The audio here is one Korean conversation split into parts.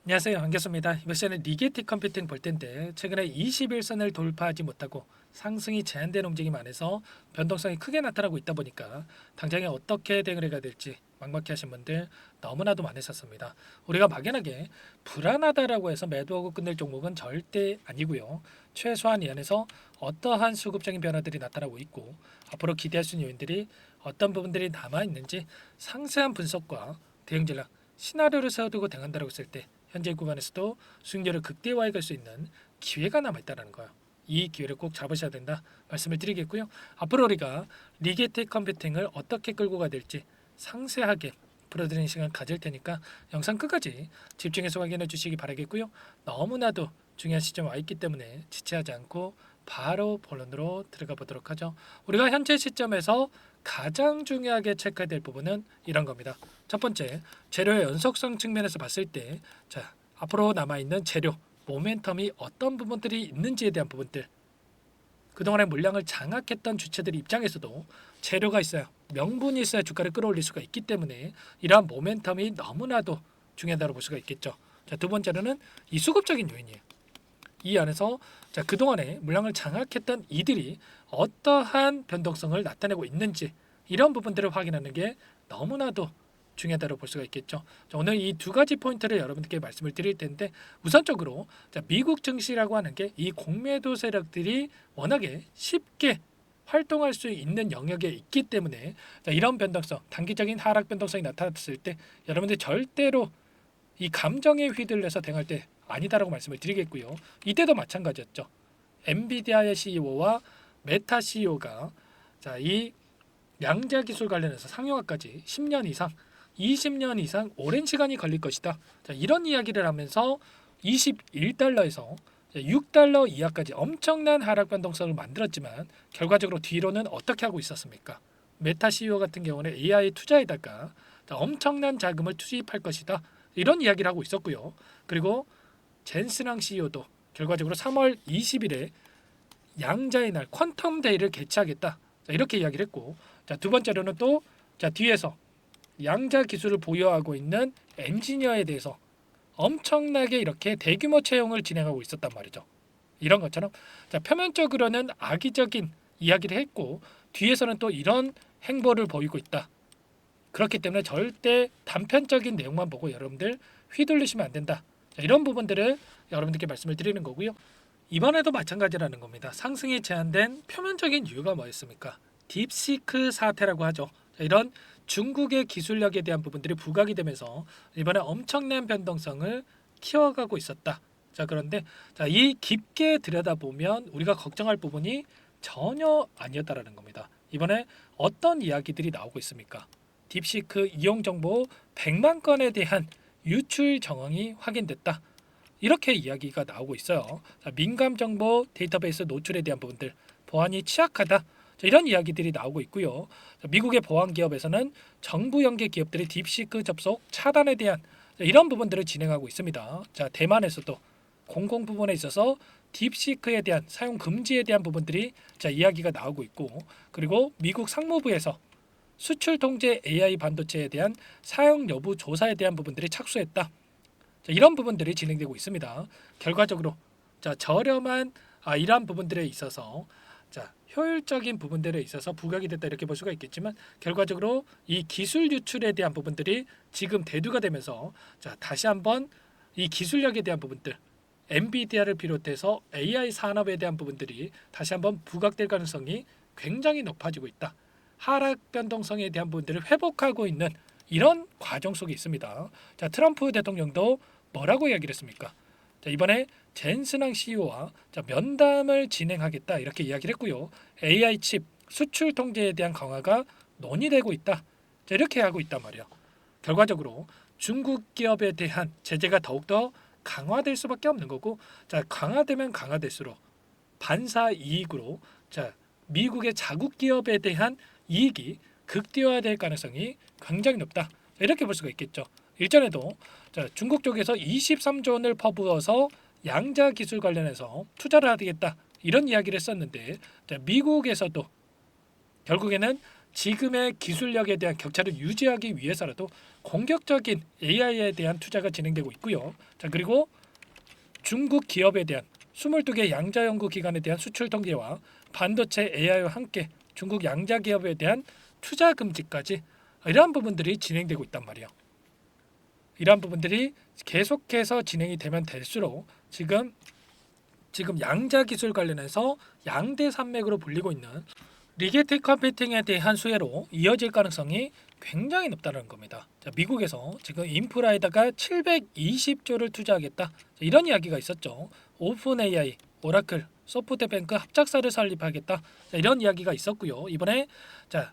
안녕하세요. 반갑습니다. 이번 시간에 리게티 컴퓨팅 볼 텐데 최근에 21선을 돌파하지 못하고 상승이 제한된 움직임 안에서 변동성이 크게 나타나고 있다 보니까 당장에 어떻게 대응을 해야 될지 막막해 하신 분들 너무나도 많으셨습니다. 우리가 막연하게 불안하다라고 해서 매도하고 끝낼 종목은 절대 아니고요. 최소한 이 안에서 어떠한 수급적인 변화들이 나타나고 있고 앞으로 기대할 수 있는 요인들이 어떤 부분들이 남아있는지 상세한 분석과 대응 전략, 시나리오를 세워두고 대응한다고 했을 때 현재 구간에서도 수익률을 극대화해 갈 수 있는 기회가 남아있다는 거예요. 이 기회를 꼭 잡으셔야 된다 말씀을 드리겠고요. 앞으로 우리가 리게티 컴퓨팅을 어떻게 끌고 가야 될지 상세하게 풀어드리는 시간 가질 테니까 영상 끝까지 집중해서 확인해 주시기 바라겠고요. 너무나도 중요한 시점 와 있기 때문에 지체하지 않고 바로 본론으로 들어가 보도록 하죠. 우리가 현재 시점에서 가장 중요하게 체크해야 될 부분은 이런 겁니다. 첫 번째, 재료의 연속성 측면에서 봤을 때, 자, 앞으로 남아 있는 재료, 모멘텀이 어떤 부분들이 있는지에 대한 부분들. 그동안의 물량을 장악했던 주체들 입장에서도 재료가 있어야, 명분이 있어야 주가를 끌어올릴 수가 있기 때문에 이러한 모멘텀이 너무나도 중요하다고 볼 수가 있겠죠. 자, 두 번째로는 이 수급적인 요인이에요. 이 안에서 자, 그동안에 물량을 장악했던 이들이 어떠한 변동성을 나타내고 있는지 이런 부분들을 확인하는 게 너무나도 중요하다고 볼 수가 있겠죠. 자, 오늘 이 두 가지 포인트를 여러분들께 말씀을 드릴 텐데 우선적으로 자, 미국 증시라고 하는 게 이 공매도 세력들이 워낙에 쉽게 활동할 수 있는 영역에 있기 때문에 자, 이런 변동성, 단기적인 하락 변동성이 나타났을 때 여러분들 절대로 이 감정에 휘둘려서 대응할 때 아니다라고 말씀을 드리겠고요. 이때도 마찬가지였죠. 엔비디아의 CEO와 메타 CEO가 자, 이 양자 기술 관련해서 상용화까지 10년 이상, 20년 이상 오랜 시간이 걸릴 것이다. 자, 이런 이야기를 하면서 21달러에서 6달러 이하까지 엄청난 하락 변동성을 만들었지만 결과적으로 뒤로는 어떻게 하고 있었습니까? 메타 CEO 같은 경우는 AI 투자에다가 엄청난 자금을 투입할 것이다. 이런 이야기를 하고 있었고요. 그리고 젠스랑 CEO도 결과적으로 3월 20일에 양자의 날 퀀텀 데이를 개최하겠다. 자, 이렇게 이야기를 했고, 자, 두 번째로는 또 자, 뒤에서 양자 기술을 보유하고 있는 엔지니어에 대해서 엄청나게 이렇게 대규모 채용을 진행하고 있었단 말이죠. 이런 것처럼 자, 표면적으로는 악의적인 이야기를 했고 뒤에서는 또 이런 행보를 보이고 있다. 그렇기 때문에 절대 단편적인 내용만 보고 여러분들 휘둘리시면 안 된다. 자, 이런 부분들을 여러분들께 말씀을 드리는 거고요. 이번에도 마찬가지라는 겁니다. 상승이 제한된 표면적인 이유가 뭐였습니까? 딥시크 사태라고 하죠. 자, 이런 중국의 기술력에 대한 부분들이 부각이 되면서 이번에 엄청난 변동성을 키워가고 있었다. 자, 그런데 자, 이 깊게 들여다보면 우리가 걱정할 부분이 전혀 아니었다라는 겁니다. 이번에 어떤 이야기들이 나오고 있습니까? 딥시크 이용 정보 100만 건에 대한 유출 정황이 확인됐다. 이렇게 이야기가 나오고 있어요. 자, 민감 정보 데이터베이스 노출에 대한 부분들 보안이 취약하다. 자, 이런 이야기들이 나오고 있고요. 자, 미국의 보안 기업에서는 정부 연계 기업들의 딥시크 접속 차단에 대한 자, 이런 부분들을 진행하고 있습니다. 자, 대만에서도 공공 부분에 있어서 딥시크에 대한 사용 금지에 대한 부분들이 자, 이야기가 나오고 있고 그리고 미국 상무부에서 수출 통제 AI 반도체에 대한 사용 여부 조사에 대한 부분들이 착수했다. 자, 이런 부분들이 진행되고 있습니다. 결과적으로 자, 저렴한 이러한 부분들에 있어서 자, 효율적인 부분들에 있어서 부각이 됐다 이렇게 볼 수가 있겠지만 결과적으로 이 기술 유출에 대한 부분들이 지금 대두가 되면서 자, 다시 한번 이 기술력에 대한 부분들 엔비디아를 비롯해서 AI 산업에 대한 부분들이 다시 한번 부각될 가능성이 굉장히 높아지고 있다. 하락 변동성에 대한 부분들을 회복하고 있는 이런 과정 속에 있습니다. 자, 트럼프 대통령도 뭐라고 이야기를 했습니까? 자, 이번에 젠슨항 CEO와 자, 면담을 진행하겠다 이렇게 이야기를 했고요. AI 칩 수출 통제에 대한 강화가 논의되고 있다. 자, 이렇게 하고 있단 말이에요. 결과적으로 중국 기업에 대한 제재가 더욱더 강화될 수밖에 없는 거고 자, 강화되면 강화될수록 반사 이익으로 자, 미국의 자국 기업에 대한 이익이 극대화될 가능성이 굉장히 높다. 이렇게 볼 수가 있겠죠. 일전에도 자, 중국 쪽에서 23조 원을 퍼부어서 양자 기술 관련해서 투자를 하겠다. 이런 이야기를 했었는데 자, 미국에서도 결국에는 지금의 기술력에 대한 격차를 유지하기 위해서라도 공격적인 AI에 대한 투자가 진행되고 있고요. 자, 그리고 중국 기업에 대한 22개 양자 연구 기관에 대한 수출 통제와 반도체 AI와 함께 중국 양자 기업에 대한 투자 금지까지 이러한 부분들이 진행되고 있단 말이에요. 이러한 부분들이 계속해서 진행이 되면 될수록 지금 양자 기술 관련해서 양대 산맥으로 불리고 있는 리게틱 컴퓨팅에 대한 수혜로 이어질 가능성이 굉장히 높다는 겁니다. 자, 미국에서 지금 인프라에다가 720조를 투자하겠다, 이런 이야기가 있었죠. 오픈 AI, 오라클, 소프트뱅크 합작사를 설립하겠다, 이런 이야기가 있었고요. 이번에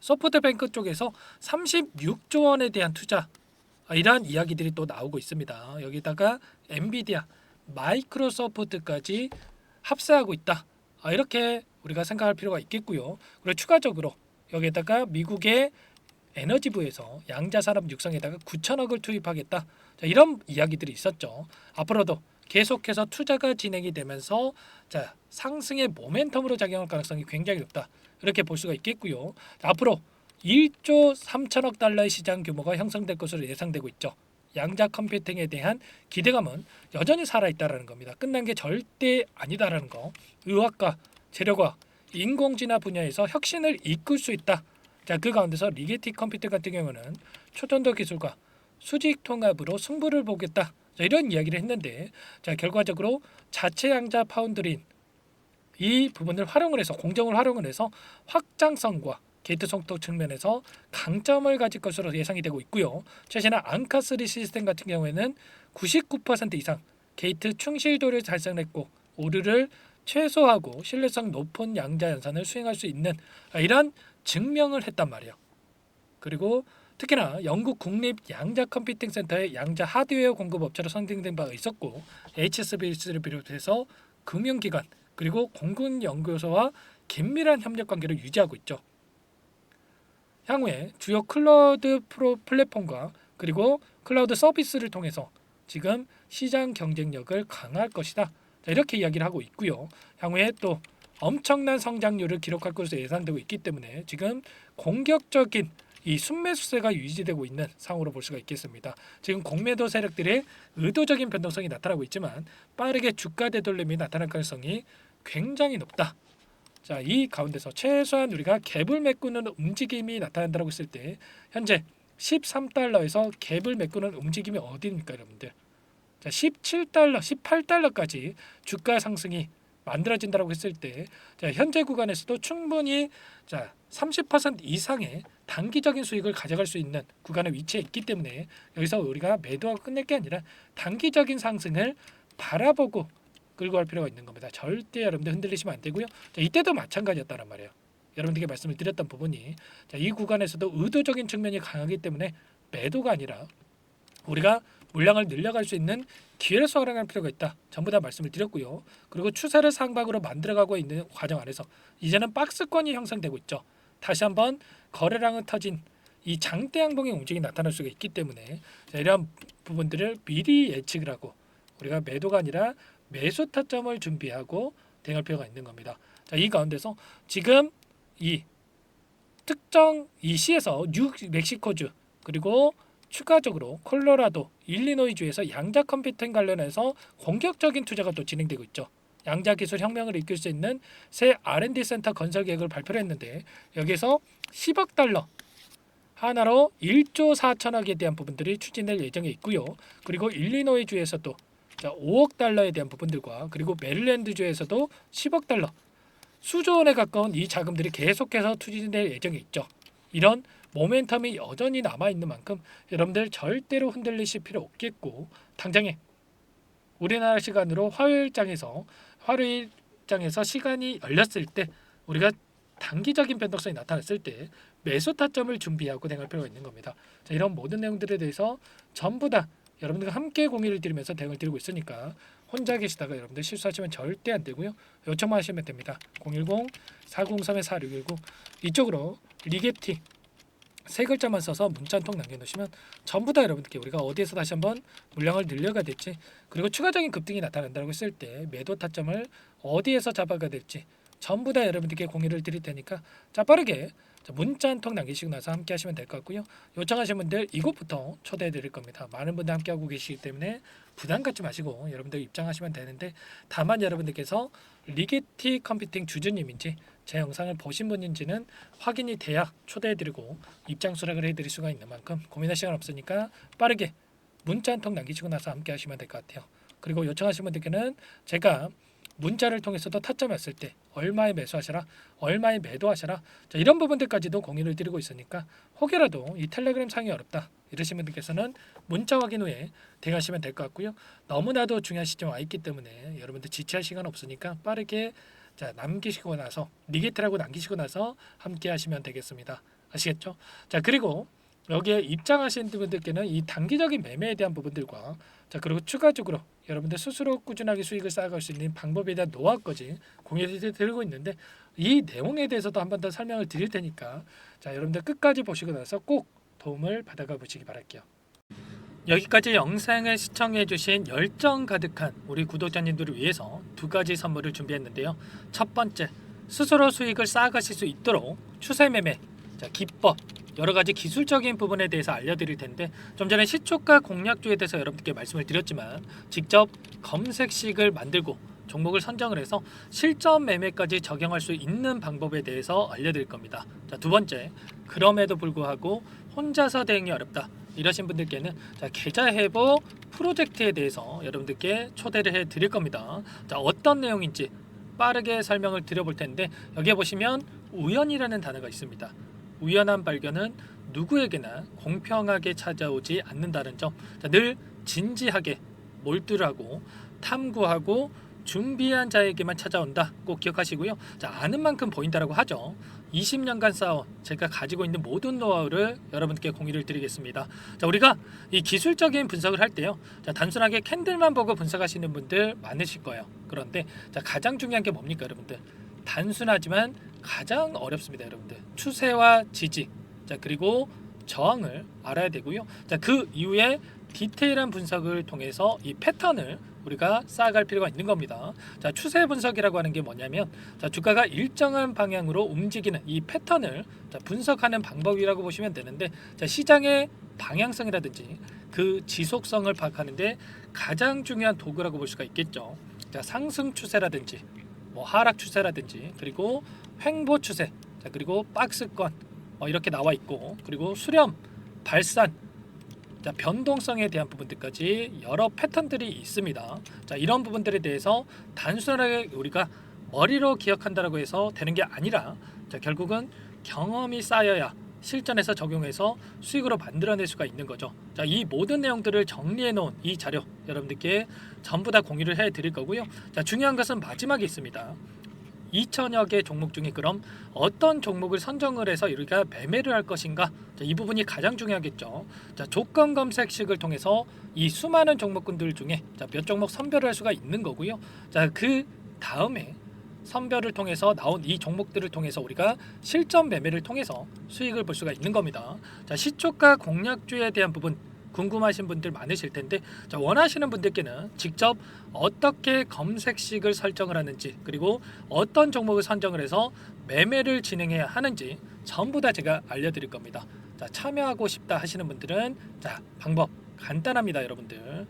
소프트뱅크 쪽에서 36조 원에 대한 투자, 이러한 이야기들이 또 나오고 있습니다. 여기다가 엔비디아, 마이크로소프트까지 합세하고 있다, 이렇게 우리가 생각할 필요가 있겠고요. 그리고 추가적으로 여기에다가 미국의 에너지부에서 양자산업 육성에다가 9천억을 투입하겠다, 이런 이야기들이 있었죠. 앞으로도 계속해서 투자가 진행이 되면서 상승의 모멘텀으로 작용할 가능성이 굉장히 높다, 이렇게 볼 수가 있겠고요. 앞으로 1조 3천억 달러의 시장 규모가 형성될 것으로 예상되고 있죠. 양자 컴퓨팅에 대한 기대감은 여전히 살아있다라는 겁니다. 끝난 게 절대 아니다라는 거. 의학과 재료과학, 인공지능 분야에서 혁신을 이끌 수 있다. 자, 그 가운데서 리게틱 컴퓨팅 같은 경우는 초전도 기술과 수직 통합으로 승부를 보겠다, 이런 이야기를 했는데, 결과적으로 자체 양자 파운드린 이 부분을 활용을 해서, 공정을 활용을 해서 확장성과 게이트 성도 측면에서 강점을 가질 것으로 예상이 되고 있고요. 최신의 앙카3 시스템 같은 경우에는 99% 이상 게이트 충실도를 달성했고 오류를 최소화하고 신뢰성 높은 양자 연산을 수행할 수 있는 이런 증명을 했단 말이에요. 그리고 특히나 영국 국립 양자 컴퓨팅 센터의 양자 하드웨어 공급 업체로 선정된 바가 있었고, HSBC를 비롯해서 금융기관 그리고 공군 연구소와 긴밀한 협력 관계를 유지하고 있죠. 향후에 주요 클라우드 플랫폼과 그리고 클라우드 서비스를 통해서 지금 시장 경쟁력을 강화할 것이다, 이렇게 이야기를 하고 있고요. 향후에 또 엄청난 성장률을 기록할 것으로 예상되고 있기 때문에 지금 공격적인 이 순매수세가 유지되고 있는 상황으로 볼 수가 있겠습니다. 지금 공매도 세력들의 의도적인 변동성이 나타나고 있지만 빠르게 주가 되돌림이 나타날 가능성이 굉장히 높다. 자, 이 가운데서 최소한 우리가 갭을 메꾸는 움직임이 나타난다고 했을 때 현재 13달러에서 갭을 메꾸는 움직임이 어디입니까, 여러분들? 자, 17달러, 18달러까지 주가 상승이 만들어진다고 했을 때, 현재 구간에서도 충분히 30% 이상의 단기적인 수익을 가져갈 수 있는 구간에 위치해 있기 때문에 여기서 우리가 매도하고 끝낼 게 아니라 단기적인 상승을 바라보고 끌고 갈 필요가 있는 겁니다. 절대 여러분들 흔들리시면 안 되고요. 이때도 마찬가지였다는 말이에요. 여러분들께 말씀을 드렸던 부분이 이 구간에서도 의도적인 측면이 강하기 때문에 매도가 아니라 우리가 물량을 늘려갈 수 있는 기회를 활용할 필요가 있다. 전부 다 말씀을 드렸고요. 그리고 추세를 상방으로 만들어가고 있는 과정 안에서 이제는 박스권이 형성되고 있죠. 다시 한번 거래량은 터진 이 장대 양봉의 움직임이 나타날 수가 있기 때문에 이러한 부분들을 미리 예측을 하고 우리가 매도가 아니라 매수 타점을 준비하고 대응할 필요가 있는 겁니다. 이 가운데서 지금 이 특정 이 시에서 뉴멕시코주 그리고 추가적으로 콜로라도, 일리노이주에서 양자 컴퓨팅 관련해서 공격적인 투자가 또 진행되고 있죠. 양자 기술 혁명을 이끌 수 있는 새 R&D 센터 건설 계획을 발표를 했는데 여기서 10억 달러 하나로 1조 4천억에 대한 부분들이 추진될 예정에 있고요. 그리고 일리노이주에서도 5억 달러에 대한 부분들과 그리고 메릴랜드주에서도 10억 달러, 수조 원에 가까운 이 자금들이 계속해서 투진될 예정에 있죠. 이런 모멘텀이 여전히 남아있는 만큼 여러분들 절대로 흔들리실 필요 없겠고, 당장에 우리나라 시간으로 화요일장에서 시간이 열렸을 때 우리가 단기적인 변동성이 나타났을 때 매수 타점을 준비하고 대응할 필요가 있는 겁니다. 이런 모든 내용들에 대해서 전부 다 여러분들과 함께 공유를 드리면서 대응을 드리고 있으니까 혼자 계시다가 여러분들 실수하시면 절대 안 되고요. 요청만 하시면 됩니다. 010-403-4619 이쪽으로 리게팅 세 글자만 써서 문자 한 통 남겨놓으시면 전부 다 여러분들께 우리가 어디에서 다시 한번 물량을 늘려가야 될지, 그리고 추가적인 급등이 나타난다고 했을 때 매도 타점을 어디에서 잡아가야 될지 전부 다 여러분들께 공유를 드릴 테니까 빠르게 자, 문자 한 통 남기시고 나서 함께 하시면 될 것 같고요. 요청하신 분들 이곳부터 초대해 드릴 겁니다. 많은 분들 함께 하고 계시기 때문에 부담 갖지 마시고 여러분들 입장하시면 되는데, 다만 여러분들께서 리게티 컴퓨팅 주주님인지 제 영상을 보신 분인지는 확인이 돼야 초대해 드리고 입장 수락을 해 드릴 수가 있는 만큼 고민할 시간 없으니까 빠르게 문자 한 통 남기시고 나서 함께 하시면 될 것 같아요. 그리고 요청하신 분들께는 제가 문자를 통해서도 타점했을 때 얼마에 매수하셔라, 얼마에 매도하셔라, 자, 이런 부분들까지도 공유를 드리고 있으니까 혹여라도 이 텔레그램 상이 어렵다 이러신 분들께서는 문자 확인 후에 대응하시면 될 것 같고요. 너무나도 중요한 시점 와 있기 때문에 여러분들 지체할 시간 없으니까 빠르게 자 남기시고 나서 리게트라고 남기시고 나서 함께 하시면 되겠습니다. 아시겠죠? 자, 그리고 여기에 입장하신 분들께는 이 단기적인 매매에 대한 부분들과 자, 그리고 추가적으로 여러분들 스스로 꾸준하게 수익을 쌓아갈 수 있는 방법에 대한 노하우까지 공유해 드리고 있는데, 이 내용에 대해서도 한 번 더 설명을 드릴 테니까 자, 여러분들 끝까지 보시고 나서 꼭 도움을 받아가 보시기 바랄게요. 여기까지 영상을 시청해 주신 열정 가득한 우리 구독자님들을 위해서 두 가지 선물을 준비했는데요. 첫 번째, 스스로 수익을 쌓아가실 수 있도록 추세 매매 자, 기법, 여러 가지 기술적인 부분에 대해서 알려드릴 텐데, 좀 전에 시초가 공략주에 대해서 여러분들께 말씀을 드렸지만 직접 검색식을 만들고 종목을 선정을 해서 실전 매매까지 적용할 수 있는 방법에 대해서 알려드릴 겁니다. 자, 두 번째, 그럼에도 불구하고 혼자서 대응이 어렵다 이러신 분들께는 자, 계좌 회복 프로젝트에 대해서 여러분들께 초대를 해 드릴 겁니다. 자, 어떤 내용인지 빠르게 설명을 드려볼 텐데, 여기에 보시면 우연이라는 단어가 있습니다. 우연한 발견은 누구에게나 공평하게 찾아오지 않는다는 점, 자, 늘 진지하게 몰두하고 탐구하고 준비한 자에게만 찾아온다 꼭 기억하시고요. 자, 아는 만큼 보인다라고 하죠. 20년간 쌓아온 제가 가지고 있는 모든 노하우를 여러분께 공유를 드리겠습니다. 자, 우리가 이 기술적인 분석을 할 때요, 자, 단순하게 캔들만 보고 분석하시는 분들 많으실 거예요. 그런데 자, 가장 중요한 게 뭡니까 여러분들? 단순하지만 가장 어렵습니다 여러분들. 추세와 지지, 자, 그리고 저항을 알아야 되고요. 자, 그 이후에 디테일한 분석을 통해서 이 패턴을 우리가 쌓아갈 필요가 있는 겁니다. 자, 추세 분석이라고 하는 게 뭐냐면 자, 주가가 일정한 방향으로 움직이는 이 패턴을 자, 분석하는 방법이라고 보시면 되는데, 자, 시장의 방향성이라든지 그 지속성을 파악하는데 가장 중요한 도구라고 볼 수가 있겠죠. 자, 상승 추세라든지 뭐 하락 추세라든지, 그리고 횡보 추세, 자, 그리고 박스권 이렇게 나와 있고, 그리고 수렴, 발산, 자, 변동성에 대한 부분들까지 여러 패턴들이 있습니다. 자, 이런 부분들에 대해서 단순하게 우리가 머리로 기억한다라고 해서 되는 게 아니라 자, 결국은 경험이 쌓여야 실전에서 적용해서 수익으로 만들어낼 수가 있는 거죠. 자, 이 모든 내용들을 정리해 놓은 이 자료 여러분들께 전부 다 공유를 해 드릴 거고요. 자, 중요한 것은 마지막에 있습니다. 2천여 개 종목 중에 그럼 어떤 종목을 선정을 해서 우리가 매매를 할 것인가? 자, 이 부분이 가장 중요하겠죠. 자, 조건 검색식을 통해서 이 수많은 종목군들 중에 자, 몇 종목 선별을 할 수가 있는 거고요. 자, 그 다음에 선별을 통해서 나온 이 종목들을 통해서 우리가 실전 매매를 통해서 수익을 볼 수가 있는 겁니다. 자, 시초가 공략주에 대한 부분 궁금하신 분들 많으실 텐데, 자, 원하시는 분들께는 직접 어떻게 검색식을 설정을 하는지, 그리고 어떤 종목을 선정을 해서 매매를 진행해야 하는지 전부 다 제가 알려드릴 겁니다. 자, 참여하고 싶다 하시는 분들은 자, 방법 간단합니다 여러분들.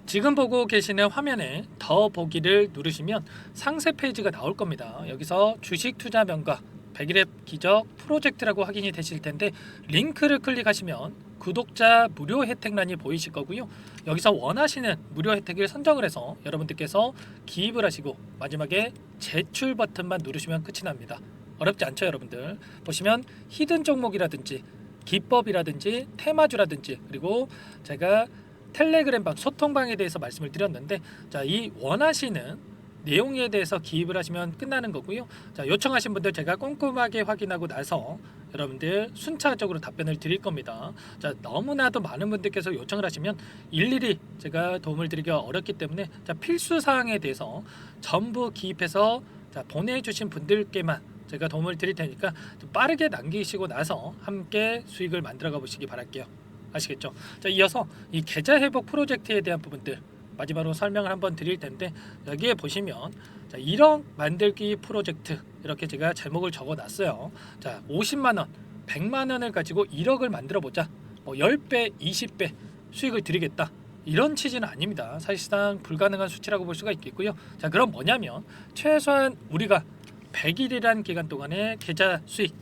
지금 보고 계시는 화면에 더 보기를 누르시면 상세 페이지가 나올 겁니다. 여기서 주식 투자 명가 100일의 기적 프로젝트라고 확인이 되실 텐데, 링크를 클릭하시면 구독자 무료 혜택란이 보이실 거고요. 여기서 원하시는 무료 혜택을 선정을 해서 여러분들께서 기입을 하시고 마지막에 제출 버튼만 누르시면 끝이 납니다. 어렵지 않죠 여러분들. 보시면 히든 종목이라든지 기법이라든지 테마주라든지, 그리고 제가 텔레그램방 소통방에 대해서 말씀을 드렸는데, 자, 이 원하시는 내용에 대해서 기입을 하시면 끝나는 거고요. 자, 요청하신 분들 제가 꼼꼼하게 확인하고 나서 여러분들 순차적으로 답변을 드릴 겁니다. 자, 너무나도 많은 분들께서 요청을 하시면 일일이 제가 도움을 드리기가 어렵기 때문에 자, 필수 사항에 대해서 전부 기입해서 자, 보내주신 분들께만 제가 도움을 드릴 테니까 좀 빠르게 남기시고 나서 함께 수익을 만들어가 보시기 바랄게요. 아시겠죠? 자, 이어서 이 계좌 회복 프로젝트에 대한 부분들 마지막으로 설명을 한번 드릴 텐데, 여기에 보시면 자, 1억 만들기 프로젝트 이렇게 제가 제목을 적어놨어요. 자, 50만 원, 100만 원을 가지고 1억을 만들어 보자. 뭐 10배, 20배 수익을 드리겠다. 이런 취지는 아닙니다. 사실상 불가능한 수치라고 볼 수가 있겠고요. 자, 그럼 뭐냐면 최소한 우리가 100일이란 기간 동안에 계좌 수익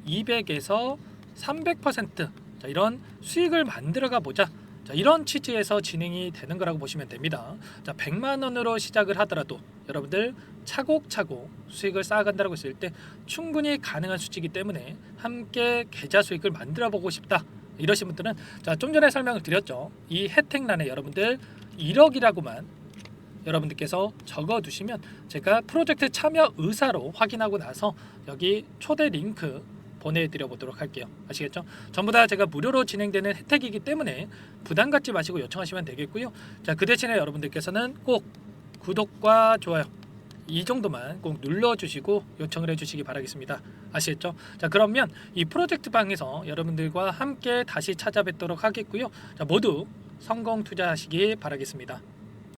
200에서 300% 자, 이런 수익을 만들어가 보자. 자, 이런 취지에서 진행이 되는 거라고 보시면 됩니다. 자, 100만 원으로 시작을 하더라도 여러분들 차곡차곡 수익을 쌓아간다고 했을 때 충분히 가능한 수치이기 때문에 함께 계좌 수익을 만들어 보고 싶다. 이러신 분들은 자, 좀 전에 설명을 드렸죠. 이 혜택란에 여러분들 1억이라고만 여러분들께서 적어두시면 제가 프로젝트 참여 의사로 확인하고 나서 여기 초대 링크 보내드려 보도록 할게요. 아시겠죠? 전부 다 제가 무료로 진행되는 혜택이기 때문에 부담 갖지 마시고 요청하시면 되겠고요. 자, 그 대신에 여러분들께서는 꼭 구독과 좋아요 이 정도만 꼭 눌러주시고 요청을 해주시기 바라겠습니다. 아시겠죠? 자, 그러면 이 프로젝트 방에서 여러분들과 함께 다시 찾아뵙도록 하겠고요. 자, 모두 성공 투자하시기 바라겠습니다.